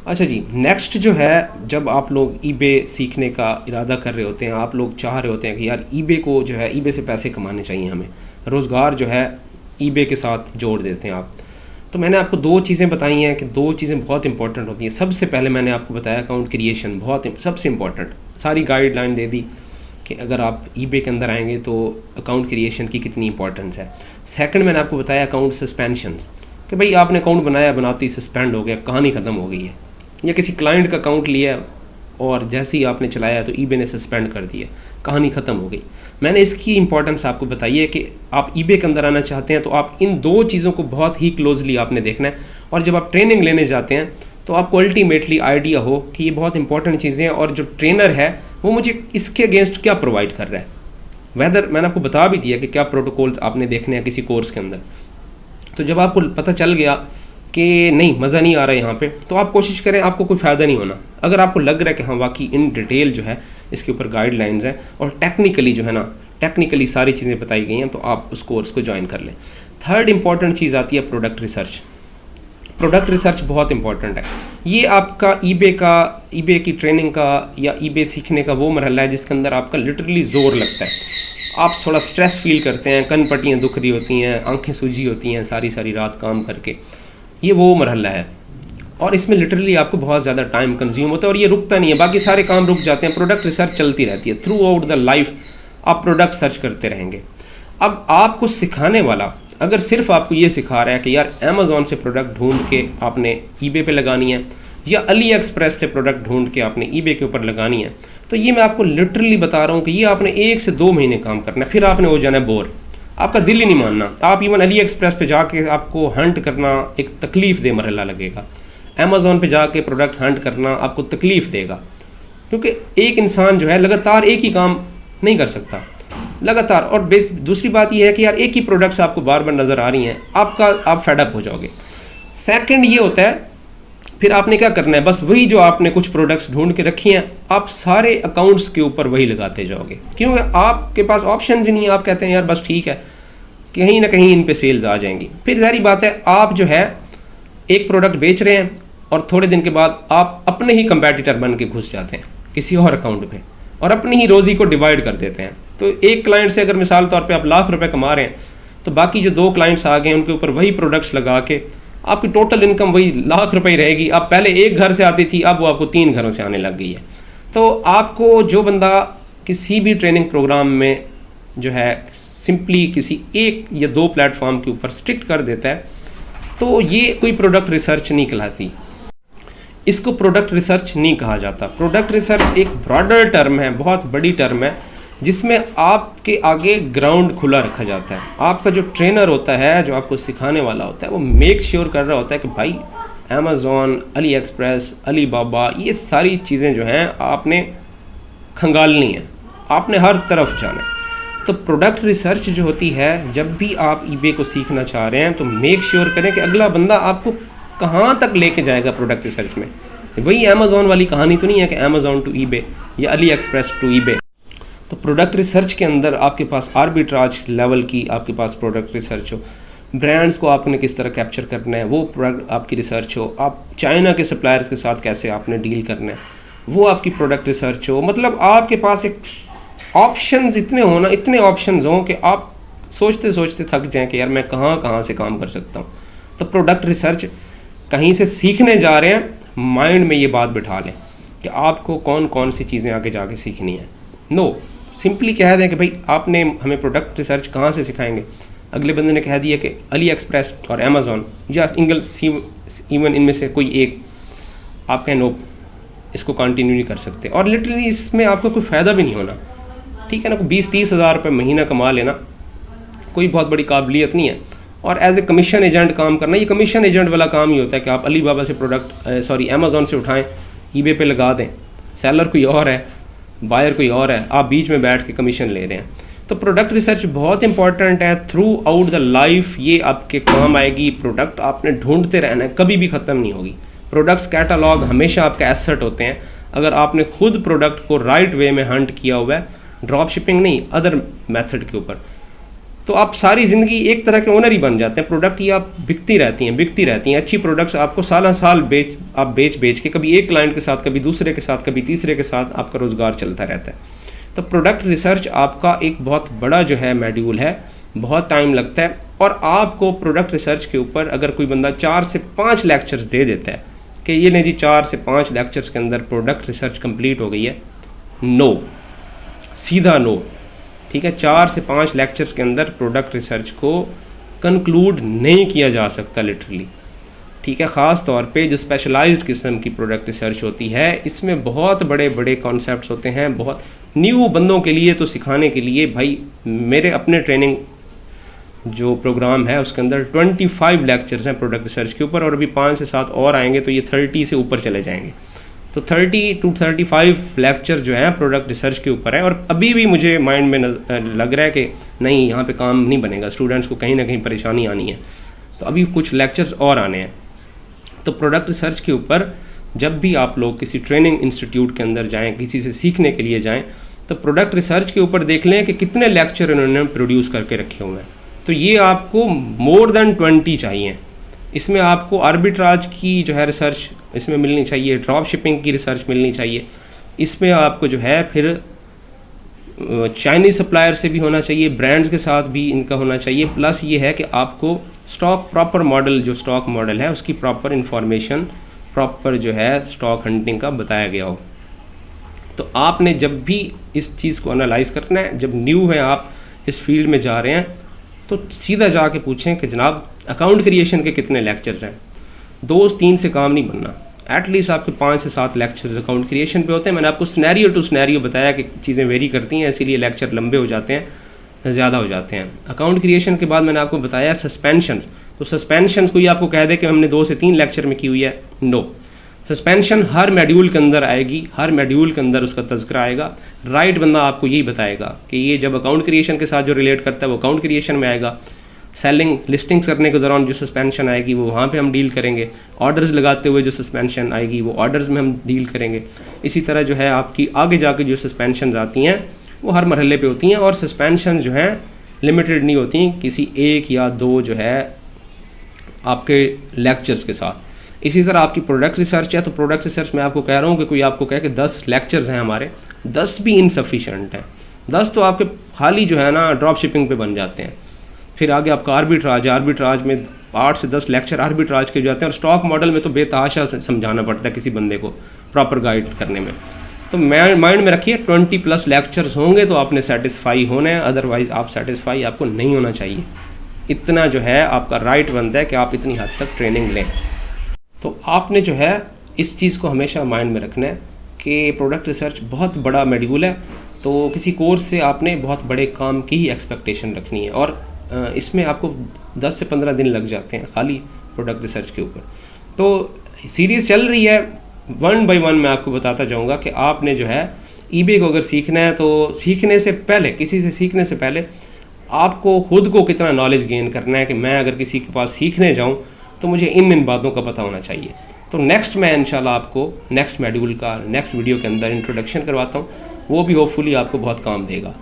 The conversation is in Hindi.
अच्छा जी, नेक्स्ट जो है, जब आप लोग ईबे सीखने का इरादा कर रहे होते हैं, आप लोग चाह रहे होते हैं कि यार ईबे को जो है, ईबे से पैसे कमाने चाहिए हमें, रोज़गार जो है ईबे के साथ जोड़ देते हैं आप। तो मैंने आपको दो चीज़ें बताई हैं कि दो चीज़ें बहुत इंपॉर्टेंट होती हैं। सबसे पहले मैंने आपको बताया अकाउंट क्रिएशन सबसे इंपॉर्टेंट, सारी गाइडलाइन दे दी कि अगर आप ईबे के अंदर आएंगे तो अकाउंट क्रिएशन की कितनी इंपॉर्टेंस है। सेकंड मैंने आपको बताया अकाउंट सस्पेंशन, कि भाई आपने अकाउंट बनाया, बनाते ही सस्पेंड हो गया, कहानी ख़त्म हो गई है। या किसी क्लाइंट का अकाउंट लिया और जैसे ही आपने चलाया तो ईबे ने सस्पेंड कर दिया, कहानी ख़त्म हो गई। मैंने इसकी इंपॉर्टेंस आपको बताई है कि आप ईबे के अंदर आना चाहते हैं तो आप इन दो चीज़ों को बहुत ही क्लोजली आपने देखना है। और जब आप ट्रेनिंग लेने जाते हैं तो आपको अल्टीमेटली आइडिया हो कि ये बहुत इंपॉर्टेंट चीज़ें हैं और जो ट्रेनर है वो मुझे इसके अगेंस्ट क्या प्रोवाइड कर रहा है। वेदर मैंने आपको बता भी दिया कि क्या प्रोटोकॉल्स आपने देखने हैं किसी कोर्स के अंदर। तो जब आपको पता चल गया कि नहीं, मज़ा नहीं आ रहा है यहाँ पे, तो आप कोशिश करें, आपको कोई फ़ायदा नहीं होना। अगर आपको लग रहा है कि हाँ वाकई इन डिटेल जो है इसके ऊपर गाइडलाइंस हैं और टेक्निकली जो है ना, टेक्निकली सारी चीज़ें बताई गई हैं, तो आप उस कोर्स को ज्वाइन कर लें। थर्ड इंपॉर्टेंट चीज़ आती है प्रोडक्ट रिसर्च। प्रोडक्ट रिसर्च बहुत इंपॉर्टेंट है। ये आपका ईबे की ट्रेनिंग का या ईबे सीखने का वो मरहला है जिसके अंदर आपका लिटरली ज़ोर लगता है। आप थोड़ा स्ट्रेस फील करते हैं, कन पट्टियाँ दुख रही होती हैं, आंखें सूजी होती हैं सारी सारी रात काम करके। ये वो मरहला है और इसमें लिटरली आपको बहुत ज़्यादा टाइम कंज्यूम होता है और ये रुकता नहीं है। बाकी सारे काम रुक जाते हैं, प्रोडक्ट रिसर्च चलती रहती है। थ्रू आउट द लाइफ आप प्रोडक्ट सर्च करते रहेंगे। अब आपको सिखाने वाला अगर सिर्फ आपको ये सिखा रहा है कि यार अमेज़ॉन से प्रोडक्ट ढूंढ के आपने ईबे पे लगानी है या अली एक्सप्रेस से प्रोडक्ट ढूंढ के आपने ईबे के ऊपर लगानी है, तो ये मैं आपको लिटरली बता रहा हूँ कि ये आपने 1 से 2 महीने काम करना है, फिर आपने हो जाना है बोर। आपका दिल ही नहीं मानना। आप इवन अली एक्सप्रेस पे जाके आपको हंट करना एक तकलीफ़ दे मरहला लगेगा। अमेज़ॉन पे जाके प्रोडक्ट हंट करना आपको तकलीफ़ देगा, क्योंकि एक इंसान जो है लगातार एक ही काम नहीं कर सकता लगातार। और दूसरी बात यह है कि यार एक ही प्रोडक्ट्स आपको बार बार नज़र आ रही हैं, आप फेडअप हो जाओगे। सेकंड ये होता है, फिर आपने क्या करना है, बस वही जो आपने कुछ प्रोडक्ट्स ढूंढ के रखी हैं, आप सारे अकाउंट्स के ऊपर वही लगाते जाओगे, क्योंकि आपके पास ऑप्शन ही नहीं है। आप कहते हैं यार बस ठीक है, कहीं ना कहीं इन पे सेल्स आ जाएंगी। फिर जारी बात है, आप जो है एक प्रोडक्ट बेच रहे हैं और थोड़े दिन के बाद आप अपने ही कंपेटिटर बन के घुस जाते हैं किसी और अकाउंट पे और अपनी ही रोज़ी को डिवाइड कर देते हैं। तो एक क्लाइंट से अगर मिसाल तौर पे आप लाख रुपए कमा रहे हैं, तो बाकी जो 2 क्लाइंट्स आ गए उनके ऊपर वही प्रोडक्ट्स लगा के आपकी टोटल इनकम वही लाख रुपए ही रहेगी। अब पहले एक घर से आती थी, अब वो आपको 3 घरों से आने लग गई है। तो आपको जो बंदा किसी भी ट्रेनिंग प्रोग्राम में जो है सिंपली किसी 1 या 2 प्लेटफॉर्म के ऊपर स्ट्रिक्ट कर देता है, तो ये कोई प्रोडक्ट रिसर्च नहीं कहलाती। इसको प्रोडक्ट रिसर्च नहीं कहा जाता। प्रोडक्ट रिसर्च एक ब्रॉडर टर्म है, बहुत बड़ी टर्म है, जिसमें आपके आगे ग्राउंड खुला रखा जाता है। आपका जो ट्रेनर होता है, जो आपको सिखाने वाला होता है, वो मेक श्योर कर रहा होता है कि भाई अमेज़ॉन, अली एक्सप्रेस, अली बाबा, ये सारी चीज़ें जो हैं आपने खंगालनी है, आपने हर तरफ जाना है। तो प्रोडक्ट रिसर्च जो होती है, जब भी आप ईबे को सीखना चाह रहे हैं तो मेक श्योर करें कि अगला बंदा आपको कहाँ तक लेके जाएगा प्रोडक्ट रिसर्च में। वही अमेज़ॉन वाली कहानी तो नहीं है कि अमेज़ॉन टू ईबे या अली एक्सप्रेस टू ईबे। तो प्रोडक्ट रिसर्च के अंदर आपके पास आर्बिट्राज लेवल की आपके पास प्रोडक्ट रिसर्च हो, ब्रांड्स को आपने किस तरह कैप्चर करना है वो प्रोडक्ट आपकी रिसर्च हो, आप चाइना के सप्लायर्स के साथ कैसे आपने डील करना है वो आपकी प्रोडक्ट रिसर्च हो। मतलब आपके पास एक ऑप्शंस इतने होना, इतने ऑप्शंस हों कि आप सोचते सोचते थक जाएं कि यार मैं कहाँ कहाँ से काम कर सकता हूँ। तो प्रोडक्ट रिसर्च कहीं से सीखने जा रहे हैं, माइंड में ये बात बिठा लें कि आपको कौन कौन सी चीज़ें आगे जाके सीखनी है। नो, सिंपली कह दें कि भाई आपने हमें प्रोडक्ट रिसर्च कहाँ से सिखाएंगे। अगले बंदे ने कह दिया कि अली एक्सप्रेस और अमेज़ॉन या इवन इनमें से कोई एक, आप कहें नो, इसको कंटिन्यू नहीं कर सकते और लिटरली इसमें आपको कोई फ़ायदा भी नहीं होना। ठीक है ना, 20-30 हज़ार रुपये महीना कमा लेना कोई बहुत बड़ी काबिलियत नहीं है। और एज ए कमीशन एजेंट काम करना, ये कमीशन एजेंट वाला काम ही होता है कि आप अली बाबा से अमेज़ॉन से उठाएं, ईबे पे लगा दें, सेलर कोई और है, बायर कोई और है, आप बीच में बैठ के कमीशन ले रहे हैं। तो प्रोडक्ट रिसर्च बहुत इंपॉर्टेंट है थ्रू आउट द लाइफ, ये आपके काम आएगी। प्रोडक्ट आपने ढूंढते रहना है, कभी भी ख़त्म नहीं होगी। प्रोडक्ट्स कैटलॉग हमेशा आपके एसेट होते हैं। अगर आपने खुद प्रोडक्ट को राइट वे में हंट किया हुआ है, ड्रॉप शिपिंग नहीं, अदर मेथड के ऊपर, तो आप सारी ज़िंदगी एक तरह के ओनर ही बन जाते हैं। प्रोडक्ट ही आप बिकती रहती हैं अच्छी प्रोडक्ट्स आपको साल साल बेच के कभी एक क्लाइंट के साथ, कभी दूसरे के साथ, कभी तीसरे के साथ आपका रोज़गार चलता रहता है। तो प्रोडक्ट रिसर्च आपका एक बहुत बड़ा जो है मॉड्यूल है, बहुत टाइम लगता है। और आपको प्रोडक्ट रिसर्च के ऊपर अगर कोई बंदा 4 से 5 लेक्चर्स दे देता है कि ये नहीं जी 4 से 5 लेक्चर्स के अंदर प्रोडक्ट रिसर्च कंप्लीट हो गई है, नो, सीधा नो। ठीक है, 4 से 5 लेक्चर्स के अंदर प्रोडक्ट रिसर्च को कंक्लूड नहीं किया जा सकता लिटरली। ठीक है, ख़ास तौर पे जो स्पेशलाइज्ड किस्म की प्रोडक्ट रिसर्च होती है, इसमें बहुत बड़े बड़े कॉन्सेप्ट्स होते हैं। बहुत न्यू बंदों के लिए तो सिखाने के लिए भाई, मेरे अपने ट्रेनिंग जो प्रोग्राम है उसके अंदर 25 लेक्चर्स हैं प्रोडक्ट रिसर्च के ऊपर, और अभी 5 से 7 और आएंगे तो ये 30 से ऊपर चले जाएंगे। तो 30 to 35 लेक्चर जो हैं प्रोडक्ट रिसर्च के ऊपर है। और अभी भी मुझे माइंड में लग रहा है कि नहीं, यहाँ पे काम नहीं बनेगा, स्टूडेंट्स को कहीं ना कहीं परेशानी आनी है, तो अभी कुछ लेक्चर्स और आने हैं। तो प्रोडक्ट रिसर्च के ऊपर जब भी आप लोग किसी ट्रेनिंग इंस्टीट्यूट के अंदर जाएँ, किसी से सीखने के लिए जाएँ, तो प्रोडक्ट रिसर्च के ऊपर देख लें कि कितने लेक्चर इन्होंने प्रोड्यूस करके रखे हुए हैं। तो ये आपको मोर देन 20 चाहिए। इसमें आपको आर्बिट्राज की जो है रिसर्च इसमें मिलनी चाहिए, ड्रॉप शिपिंग की रिसर्च मिलनी चाहिए, इसमें आपको जो है फिर चाइनीज़ सप्लायर से भी होना चाहिए, ब्रांड्स के साथ भी इनका होना चाहिए। प्लस ये है कि आपको स्टॉक प्रॉपर मॉडल, जो स्टॉक मॉडल है उसकी प्रॉपर इंफॉर्मेशन, प्रॉपर जो है स्टॉक हंटिंग का बताया गया हो। तो आपने जब भी इस चीज़ को एनालाइज करना है, जब न्यू है आप इस फील्ड में जा रहे हैं, तो सीधा जाके पूछें कि जनाब अकाउंट क्रिएशन के कितने लेक्चर्स हैं। 2-3 से काम नहीं बनना, एटलीस्ट आपके 5 से 7 लेक्चर्स अकाउंट क्रिएशन पे होते हैं। मैंने आपको सिनेरियो टू सिनेरियो बताया कि चीज़ें वेरी करती हैं, इसीलिए लेक्चर लंबे हो जाते हैं, ज़्यादा हो जाते हैं। अकाउंट क्रिएशन के बाद मैंने आपको बताया सस्पेंशंस। तो सस्पेंशंस कोई आपको कह दे कि हमने 2 से 3 लेक्चर में की हुई है, नो। सस्पेंशन हर मॉड्यूल के अंदर आएगी, हर मॉड्यूल के अंदर उसका तज़किरा आएगा। राइट बंदा आपको यही बताएगा कि ये जब अकाउंट क्रिएशन के साथ जो रिलेट करता है वो अकाउंट क्रिएशन में आएगा। सेलिंग लिस्टिंग्स करने के दौरान जो सस्पेंशन आएगी वो वहाँ पे हम डील करेंगे। ऑर्डर्स लगाते हुए जो सस्पेंशन आएगी वो ऑर्डर्स में हम डील करेंगे। इसी तरह जो है आपकी आगे जाके जो सस्पेंशन आती हैं वो हर मरहले पे होती हैं, और सस्पेंशन जो हैं लिमिटेड नहीं होती किसी 1 या 2 जो है आपके लेक्चर्स के साथ। इसी तरह आपकी प्रोडक्ट रिसर्च है, तो प्रोडक्ट रिसर्च मैं आपको कह रहा हूँ कि कोई आपको कहे कि 10 लेक्चर्स हैं हमारे, 10 भी इनसफिशेंट हैं। 10 तो आपके खाली जो है ना ड्रॉप शिपिंग पे बन जाते हैं। फिर आगे आपका आर्बिट्राज है, आर्बिट्राज में 8 से 10 लेक्चर आर्बिट्राज के जाते हैं। और स्टॉक मॉडल में तो बेतहाशा समझाना पड़ता है किसी बंदे को प्रॉपर गाइड करने में। तो मैं माइंड में रखिए 20+ लेक्चर्स होंगे तो आपने सेटिस्फाई होना है, अदरवाइज़ आप सेटिस्फाई आपको नहीं होना चाहिए। इतना जो है आपका राइट बनता है कि आप इतनी हद तक ट्रेनिंग लें। तो आपने जो है इस चीज़ को हमेशा माइंड में रखना है कि प्रोडक्ट रिसर्च बहुत बड़ा मॉड्यूल है। तो किसी कोर्स से आपने बहुत बड़े काम की ही एक्सपेक्टेशन रखनी है, और इसमें आपको 10 से 15 दिन लग जाते हैं खाली प्रोडक्ट रिसर्च के ऊपर। तो सीरीज़ चल रही है, 1 by 1 मैं आपको बताता जाऊंगा कि आपने जो है ईबे को अगर सीखना है तो सीखने से पहले, किसी से सीखने से पहले आपको खुद को कितना नॉलेज गेन करना है कि मैं अगर किसी के पास सीखने जाऊँ तो मुझे इन बातों का पता होना चाहिए। तो नेक्स्ट मैं इंशाल्लाह आपको नेक्स्ट मॉड्यूल का नेक्स्ट वीडियो के अंदर इंट्रोडक्शन करवाता हूँ, वो भी होपफुली आपको बहुत काम देगा।